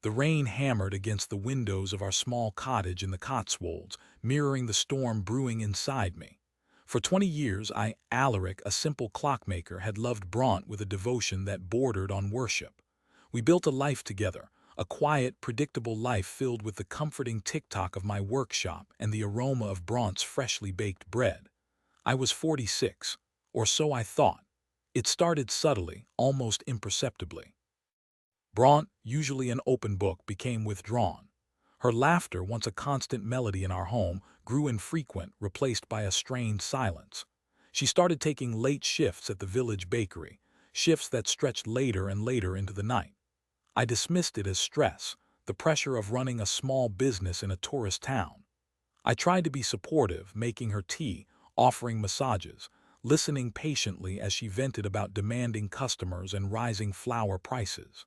The rain hammered against the windows of our small cottage in the Cotswolds, mirroring the storm brewing inside me. For 20 years, Alaric, a simple clockmaker, had loved Bronte with a devotion that bordered on worship. We built a life together, a quiet, predictable life filled with the comforting tick-tock of my workshop and the aroma of Bronte's freshly baked bread. I was 46, or so I thought. It started subtly, almost imperceptibly. Bronte, usually an open book, became withdrawn. Her laughter, once a constant melody in our home, grew infrequent, replaced by a strained silence. She started taking late shifts at the village bakery, shifts that stretched later and later into the night. I dismissed it as stress, the pressure of running a small business in a tourist town. I tried to be supportive, making her tea, offering massages, listening patiently as she vented about demanding customers and rising flour prices.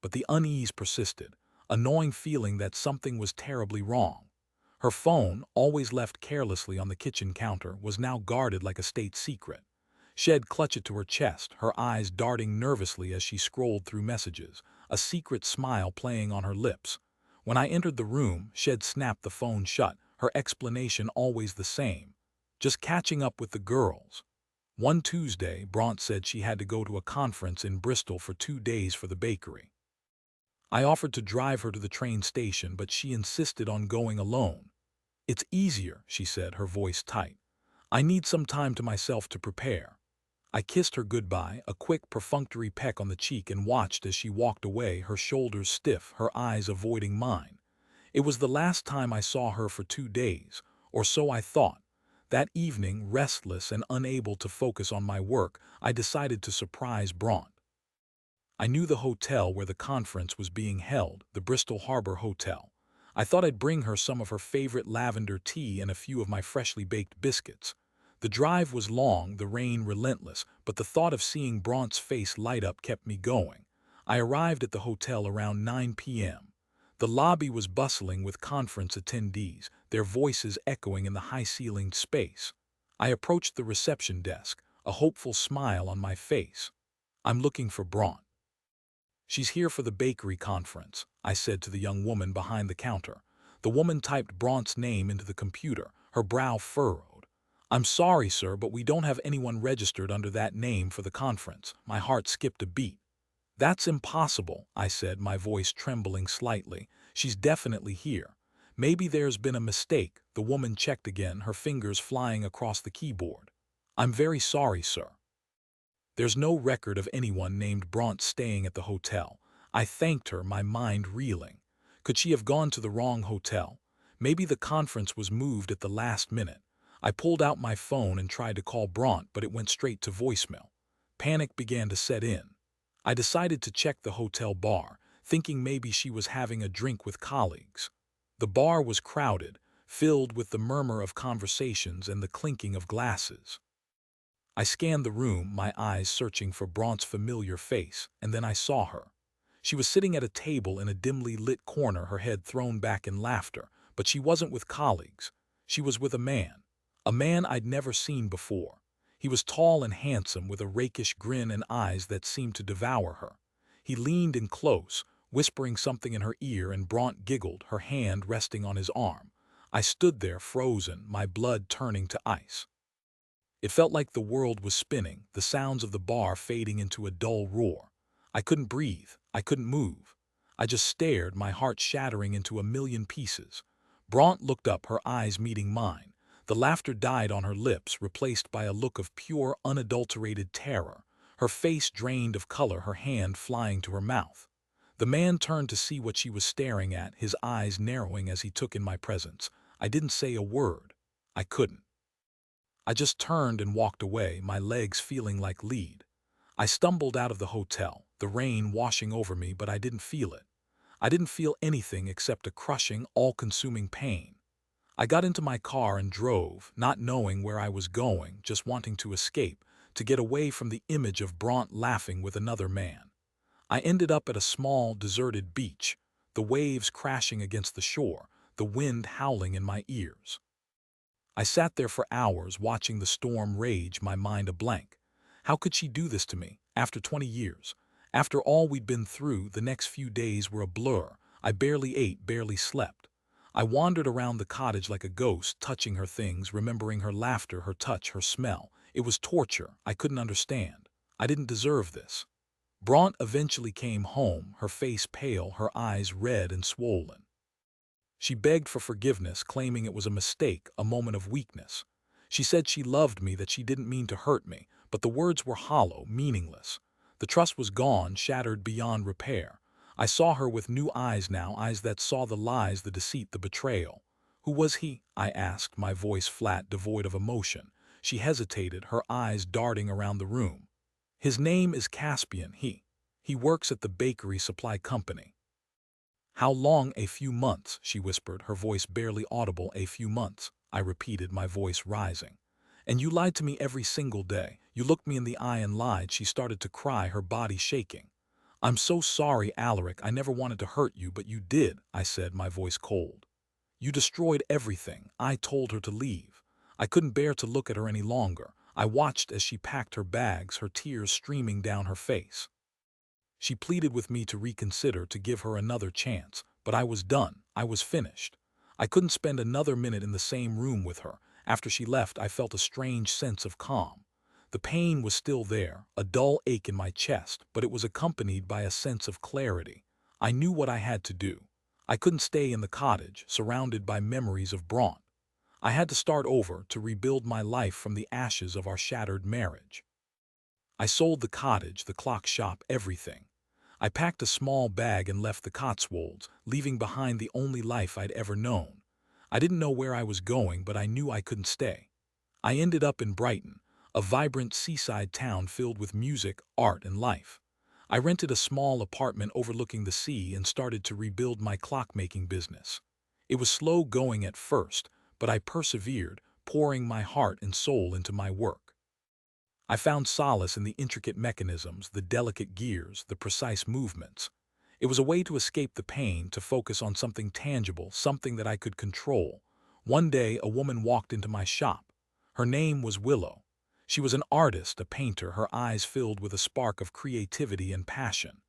But the unease persisted, a gnawing feeling that something was terribly wrong. Her phone, always left carelessly on the kitchen counter, was now guarded like a state secret. She'd clutch it to her chest, her eyes darting nervously as she scrolled through messages, a secret smile playing on her lips. When I entered the room, she'd snapped the phone shut, her explanation always the same: just catching up with the girls. One Tuesday, Bronte said she had to go to a conference in Bristol for 2 days for the bakery. I offered to drive her to the train station, but she insisted on going alone. "It's easier," she said, her voice tight. "I need some time to myself to prepare." I kissed her goodbye, a quick, perfunctory peck on the cheek, and watched as she walked away, her shoulders stiff, her eyes avoiding mine. It was the last time I saw her for 2 days, or so I thought. That evening, restless and unable to focus on my work, I decided to surprise Bronte. I knew the hotel where the conference was being held, the Bristol Harbor Hotel. I thought I'd bring her some of her favorite lavender tea and a few of my freshly baked biscuits. The drive was long, the rain relentless, but the thought of seeing Bronte's face light up kept me going. I arrived at the hotel around 9 p.m. The lobby was bustling with conference attendees, their voices echoing in the high-ceilinged space. I approached the reception desk, a hopeful smile on my face. "I'm looking for Bronte." "She's here for the bakery conference," I said to the young woman behind the counter. The woman typed Bronte's name into the computer, her brow furrowed. "I'm sorry, sir, but we don't have anyone registered under that name for the conference." My heart skipped a beat. "That's impossible," I said, my voice trembling slightly. "She's definitely here. Maybe there's been a mistake." The woman checked again, her fingers flying across the keyboard. "I'm very sorry, sir. There's no record of anyone named Bronte staying at the hotel." I thanked her, my mind reeling. Could she have gone to the wrong hotel? Maybe the conference was moved at the last minute. I pulled out my phone and tried to call Bronte, but it went straight to voicemail. Panic began to set in. I decided to check the hotel bar, thinking maybe she was having a drink with colleagues. The bar was crowded, filled with the murmur of conversations and the clinking of glasses. I scanned the room, my eyes searching for Bronte's familiar face, and then I saw her. She was sitting at a table in a dimly lit corner, her head thrown back in laughter, but she wasn't with colleagues. She was with a man I'd never seen before. He was tall and handsome, with a rakish grin and eyes that seemed to devour her. He leaned in close, whispering something in her ear, and Bronte giggled, her hand resting on his arm. I stood there frozen, my blood turning to ice. It felt like the world was spinning, the sounds of the bar fading into a dull roar. I couldn't breathe. I couldn't move. I just stared, my heart shattering into a million pieces. Bronte looked up, her eyes meeting mine. The laughter died on her lips, replaced by a look of pure, unadulterated terror. Her face drained of color, her hand flying to her mouth. The man turned to see what she was staring at, his eyes narrowing as he took in my presence. I didn't say a word. I couldn't. I just turned and walked away, my legs feeling like lead. I stumbled out of the hotel, the rain washing over me, but I didn't feel it. I didn't feel anything except a crushing, all-consuming pain. I got into my car and drove, not knowing where I was going, just wanting to escape, to get away from the image of Bronte laughing with another man. I ended up at a small, deserted beach, the waves crashing against the shore, the wind howling in my ears. I sat there for hours, watching the storm rage, my mind a blank. How could she do this to me, after 20 years? After all we'd been through, the next few days were a blur. I barely ate, barely slept. I wandered around the cottage like a ghost, touching her things, remembering her laughter, her touch, her smell. It was torture. I couldn't understand. I didn't deserve this. Bronte eventually came home, her face pale, her eyes red and swollen. She begged for forgiveness, claiming it was a mistake, a moment of weakness. She said she loved me, that she didn't mean to hurt me, but the words were hollow, meaningless. The trust was gone, shattered beyond repair. I saw her with new eyes now, eyes that saw the lies, the deceit, the betrayal. Who was he? I asked, my voice flat, devoid of emotion. She hesitated, her eyes darting around the room. His name is Caspian, He works at the bakery supply company. How long? A few months, she whispered, her voice barely audible. A few months, I repeated, my voice rising. And you lied to me every single day. You looked me in the eye and lied. She started to cry, her body shaking. I'm so sorry, Alaric. I never wanted to hurt you, but you did, I said, my voice cold. You destroyed everything. I told her to leave. I couldn't bear to look at her any longer. I watched as she packed her bags, her tears streaming down her face. She pleaded with me to reconsider, to give her another chance, but I was done. I was finished. I couldn't spend another minute in the same room with her. After she left, I felt a strange sense of calm. The pain was still there, a dull ache in my chest, but it was accompanied by a sense of clarity. I knew what I had to do. I couldn't stay in the cottage, surrounded by memories of Bronte. I had to start over, to rebuild my life from the ashes of our shattered marriage. I sold the cottage, the clock shop, everything. I packed a small bag and left the Cotswolds, leaving behind the only life I'd ever known. I didn't know where I was going, but I knew I couldn't stay. I ended up in Brighton, a vibrant seaside town filled with music, art, and life. I rented a small apartment overlooking the sea and started to rebuild my clockmaking business. It was slow going at first, but I persevered, pouring my heart and soul into my work. I found solace in the intricate mechanisms, the delicate gears, the precise movements. It was a way to escape the pain, to focus on something tangible, something that I could control. One day, a woman walked into my shop. Her name was Willow. She was an artist, a painter, her eyes filled with a spark of creativity and passion.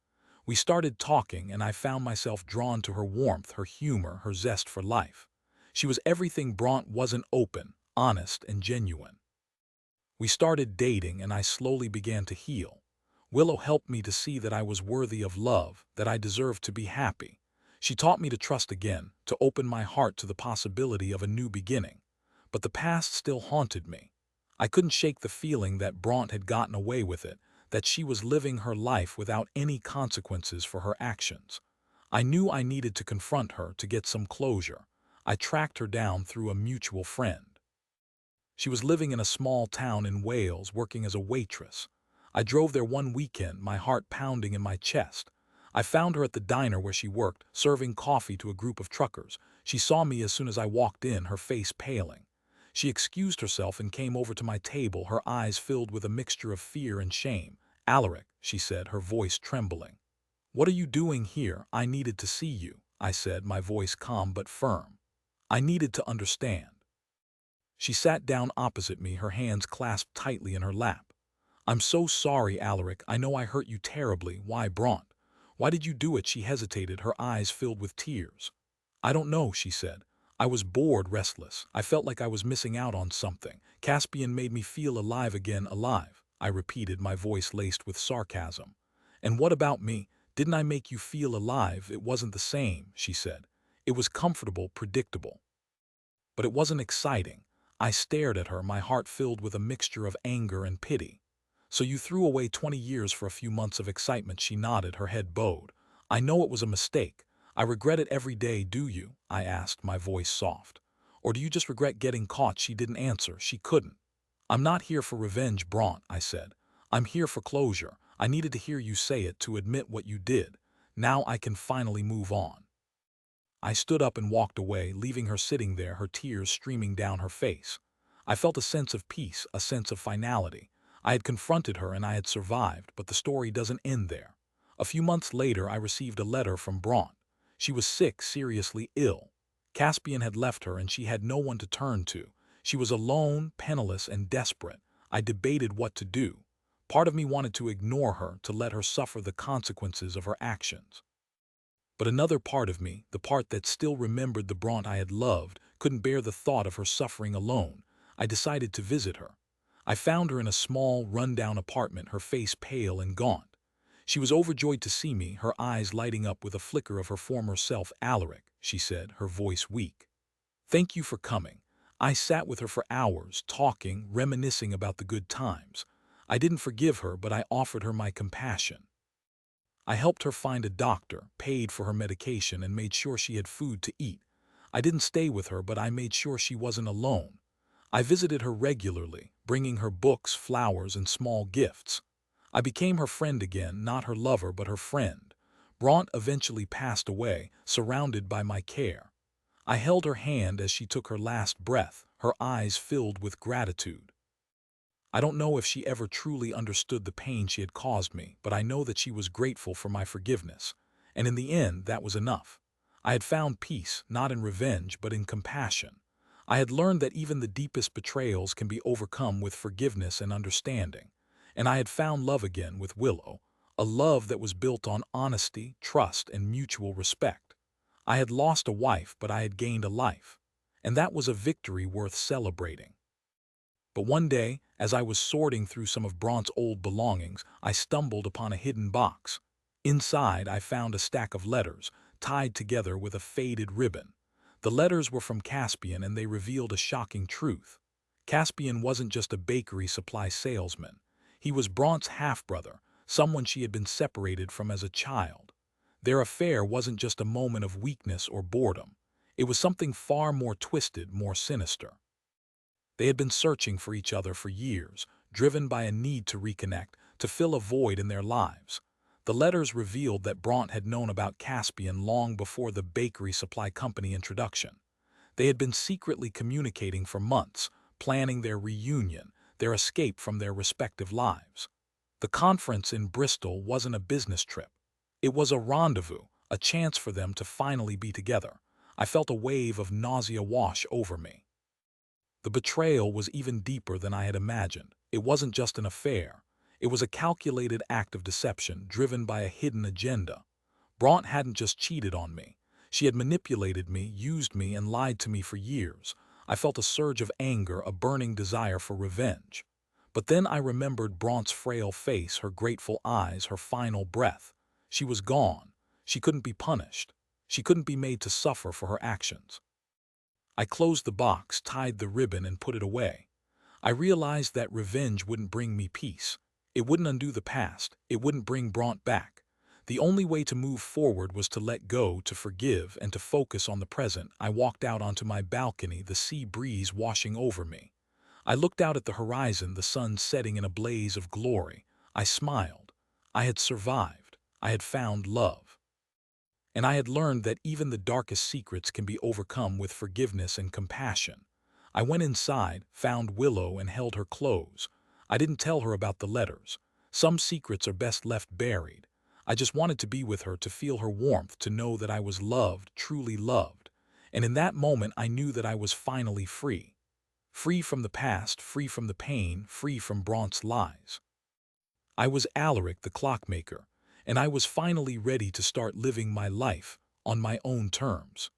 We started talking, and I found myself drawn to her warmth, her humor, her zest for life. She was everything Bronte wasn't: open, honest, and genuine. We started dating, and I slowly began to heal. Willow helped me to see that I was worthy of love, that I deserved to be happy. She taught me to trust again, to open my heart to the possibility of a new beginning. But the past still haunted me. I couldn't shake the feeling that Bronte had gotten away with it, that she was living her life without any consequences for her actions. I knew I needed to confront her, to get some closure. I tracked her down through a mutual friend. She was living in a small town in Wales, working as a waitress. I drove there one weekend, my heart pounding in my chest. I found her at the diner where she worked, serving coffee to a group of truckers. She saw me as soon as I walked in, her face paling. She excused herself and came over to my table, her eyes filled with a mixture of fear and shame. "Alaric," she said, her voice trembling. "What are you doing here?" "I needed to see you," I said, my voice calm but firm. "I needed to understand." She sat down opposite me, her hands clasped tightly in her lap. "I'm so sorry, Alaric. I know I hurt you terribly." "Why, Bronte? Why did you do it?" She hesitated, her eyes filled with tears. "I don't know," she said. "I was bored, restless. I felt like I was missing out on something. Caspian made me feel alive again." "Alive," I repeated, my voice laced with sarcasm. "And what about me? Didn't I make you feel alive?" "It wasn't the same," she said. "It was comfortable, predictable. But it wasn't exciting." I stared at her, my heart filled with a mixture of anger and pity. "So you threw away 20 years for a few months of excitement?" She nodded, her head bowed. "I know it was a mistake. I regret it every day." "Do you?" I asked, my voice soft. "Or do you just regret getting caught?" She didn't answer. She couldn't. "I'm not here for revenge, Bronte," I said. "I'm here for closure. I needed to hear you say it, to admit what you did. Now I can finally move on." I stood up and walked away, leaving her sitting there, her tears streaming down her face. I felt a sense of peace, a sense of finality. I had confronted her and I had survived, but the story doesn't end there. A few months later, I received a letter from Bronte. She was sick, seriously ill. Caspian had left her and she had no one to turn to. She was alone, penniless, and desperate. I debated what to do. Part of me wanted to ignore her, to let her suffer the consequences of her actions. But another part of me, the part that still remembered the Bronte I had loved, couldn't bear the thought of her suffering alone. I decided to visit her. I found her in a small, run-down apartment, her face pale and gaunt. She was overjoyed to see me, her eyes lighting up with a flicker of her former self. "Alaric," she said, her voice weak. "Thank you for coming." I sat with her for hours, talking, reminiscing about the good times. I didn't forgive her, but I offered her my compassion. I helped her find a doctor, paid for her medication, and made sure she had food to eat. I didn't stay with her, but I made sure she wasn't alone. I visited her regularly, bringing her books, flowers, and small gifts. I became her friend again, not her lover, but her friend. Bronte eventually passed away, surrounded by my care. I held her hand as she took her last breath, her eyes filled with gratitude. I don't know if she ever truly understood the pain she had caused me, but I know that she was grateful for my forgiveness. And in the end, that was enough. I had found peace, not in revenge, but in compassion. I had learned that even the deepest betrayals can be overcome with forgiveness and understanding. And I had found love again with Willow, a love that was built on honesty, trust, and mutual respect. I had lost a wife, but I had gained a life. And that was a victory worth celebrating. But one day, as I was sorting through some of Bronte's old belongings, I stumbled upon a hidden box. Inside, I found a stack of letters, tied together with a faded ribbon. The letters were from Caspian, and they revealed a shocking truth. Caspian wasn't just a bakery supply salesman. He was Bronte's half-brother, someone she had been separated from as a child. Their affair wasn't just a moment of weakness or boredom. It was something far more twisted, more sinister. They had been searching for each other for years, driven by a need to reconnect, to fill a void in their lives. The letters revealed that Bronte had known about Caspian long before the bakery supply company introduction. They had been secretly communicating for months, planning their reunion, their escape from their respective lives. The conference in Bristol wasn't a business trip. It was a rendezvous, a chance for them to finally be together. I felt a wave of nausea wash over me. The betrayal was even deeper than I had imagined. It wasn't just an affair. It was a calculated act of deception driven by a hidden agenda. Bronte hadn't just cheated on me. She had manipulated me, used me, and lied to me for years. I felt a surge of anger, a burning desire for revenge. But then I remembered Bronte's frail face, her grateful eyes, her final breath. She was gone. She couldn't be punished. She couldn't be made to suffer for her actions. I closed the box, tied the ribbon, and put it away. I realized that revenge wouldn't bring me peace. It wouldn't undo the past. It wouldn't bring Bronte back. The only way to move forward was to let go, to forgive, and to focus on the present. I walked out onto my balcony, the sea breeze washing over me. I looked out at the horizon, the sun setting in a blaze of glory. I smiled. I had survived. I had found love. And I had learned that even the darkest secrets can be overcome with forgiveness and compassion. I went inside, found Willow, and held her close. I didn't tell her about the letters. Some secrets are best left buried. I just wanted to be with her, to feel her warmth, to know that I was loved, truly loved. And in that moment, I knew that I was finally free. Free from the past, free from the pain, free from Bronte's lies. I was Alaric, the clockmaker, and I was finally ready to start living my life on my own terms.